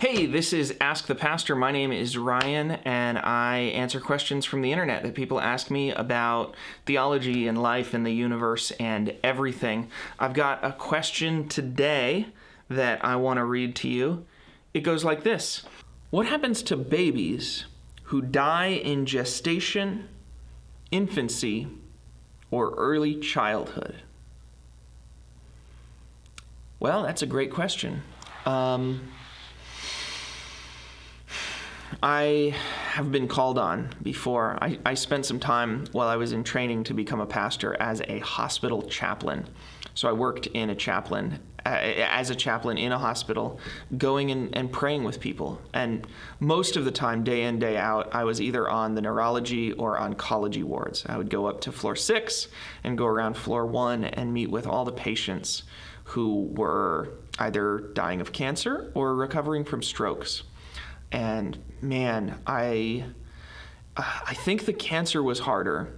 Hey, this is Ask the Pastor. My name is Ryan, and I answer questions from the internet that people ask me about theology and life and the universe and everything. I've got a question today that I want to read to you. It goes like this. What happens to babies who die in gestation, infancy, or early childhood? Well, that's a great question. I have been called on before. I spent some time while I was in training to become a pastor as a hospital chaplain. So I worked in a chaplain, as a chaplain in a hospital, going and praying with people. And most of the time, day in, day out, I was either on the neurology or oncology wards. I would go up to floor 6 and go around floor 1 and meet with all the patients who were either dying of cancer or recovering from strokes. And man, I think the cancer was harder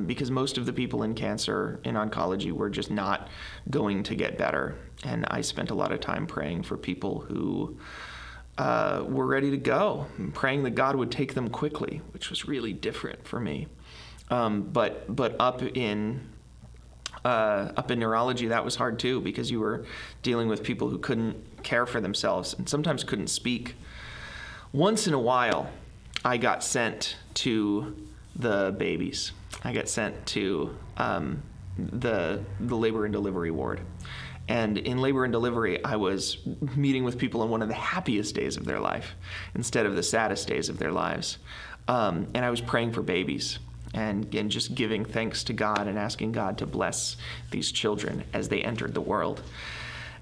because most of the people in cancer in oncology were just not going to get better. And I spent a lot of time praying for people who were ready to go, and praying that God would take them quickly, which was really different for me. But up in neurology, that was hard too, because you were dealing with people who couldn't care for themselves and sometimes couldn't speak. Once in a while, I got sent to the babies. I got sent to the labor and delivery ward. And in labor and delivery, I was meeting with people on one of the happiest days of their life instead of the saddest days of their lives. And I was praying for babies and just giving thanks to God and asking God to bless these children as they entered the world.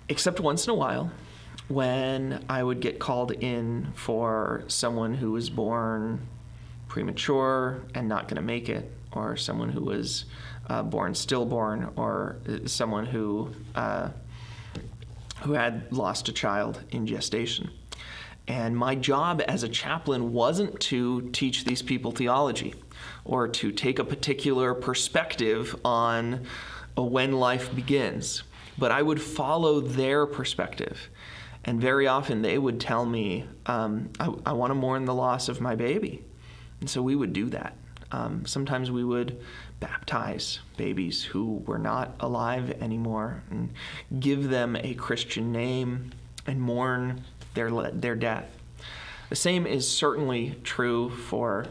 Except once in a while, when I would get called in for someone who was born premature and not going to make it, or someone who was born stillborn, or someone who had lost a child in gestation. And my job as a chaplain wasn't to teach these people theology or to take a particular perspective on when life begins, but I would follow their perspective. And very often they would tell me, I want to mourn the loss of my baby. And so we would do that. Sometimes we would baptize babies who were not alive anymore and give them a Christian name and mourn their death. The same is certainly true for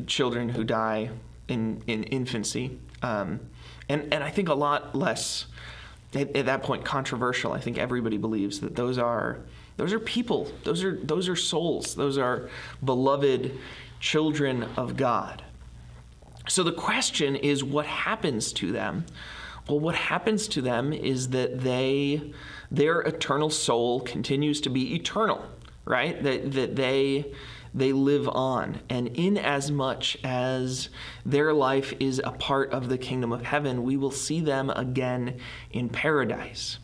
children who die in infancy. And I think a lot less at that point controversial. I think everybody believes that those are people, those are souls, those are beloved children of God. So the question is, what happens to them? Well, what happens to them is that their eternal soul continues to be eternal, right? That they live on. And in as much as their life is a part of the kingdom of heaven, we will see them again in paradise.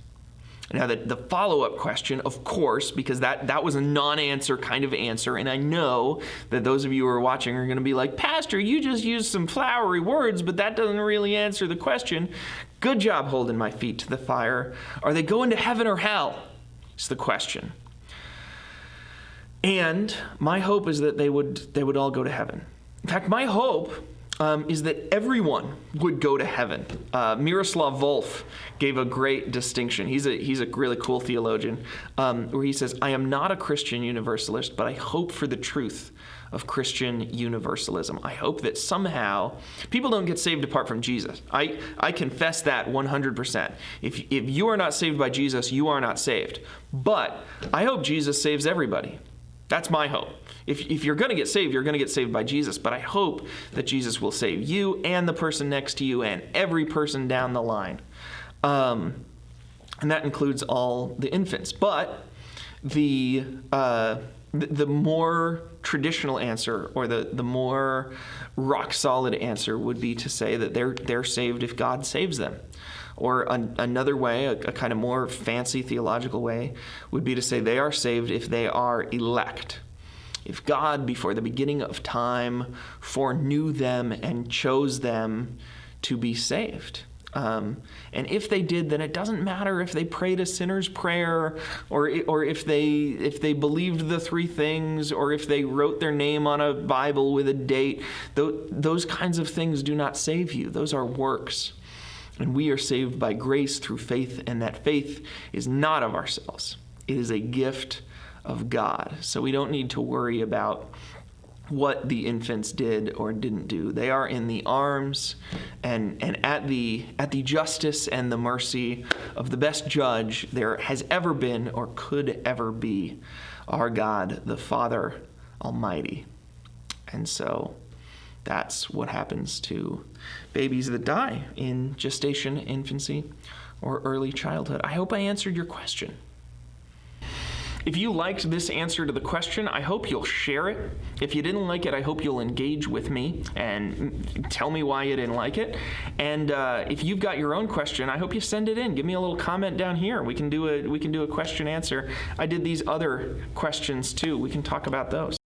Now, the follow-up question, of course, because that was a non-answer kind of answer, and I know that those of you who are watching are going to be like, Pastor, you just used some flowery words, but that doesn't really answer the question. Good job holding my feet to the fire. Are they going to heaven or hell? It's the question. And my hope is that they would all go to heaven. In fact, my hope is that everyone would go to heaven. Miroslav Volf gave a great distinction. He's a really cool theologian, where he says, I am not a Christian universalist, but I hope for the truth of Christian universalism. I hope that somehow people don't get saved apart from Jesus. I confess that 100%. If you are not saved by Jesus, you are not saved. But I hope Jesus saves everybody. That's my hope. If you're going to get saved, you're going to get saved by Jesus. But I hope that Jesus will save you and the person next to you and every person down the line. And that includes all the infants. But the more traditional answer, or the more rock solid answer, would be to say that they're saved if God saves them. Or another way, a kind of more fancy theological way, would be to say they are saved if they are elect. If God, before the beginning of time, foreknew them and chose them to be saved. And if they did, then it doesn't matter if they prayed a sinner's prayer, or if they believed the three things, or if they wrote their name on a Bible with a date. Those kinds of things do not save you. Those are works. And we are saved by grace through faith, and that faith is not of ourselves. It is a gift of God. So we don't need to worry about what the infants did or didn't do. They are in the arms and at the justice and the mercy of the best judge there has ever been or could ever be, our God, the Father Almighty. And so that's what happens to babies that die in gestation, infancy, or early childhood. I hope I answered your question. If you liked this answer to the question, I hope you'll share it. If you didn't like it, I hope you'll engage with me and tell me why you didn't like it. And if you've got your own question, I hope you send it in. Give me a little comment down here. We can do a question answer. I did these other questions too. We can talk about those.